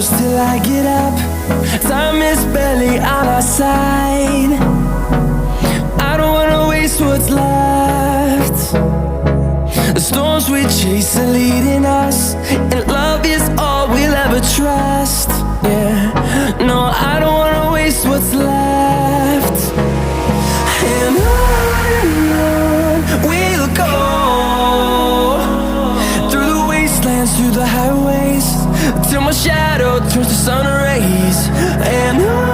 close till I get up. Time is barely on our side. I don't wanna waste what's left. The storms we chase are leading us, and love is all we'll ever trust. Yeah, no, I don't wanna waste what's left. And on we'll go, through the wastelands, through the highways, till my shadow turns to sun rays. And on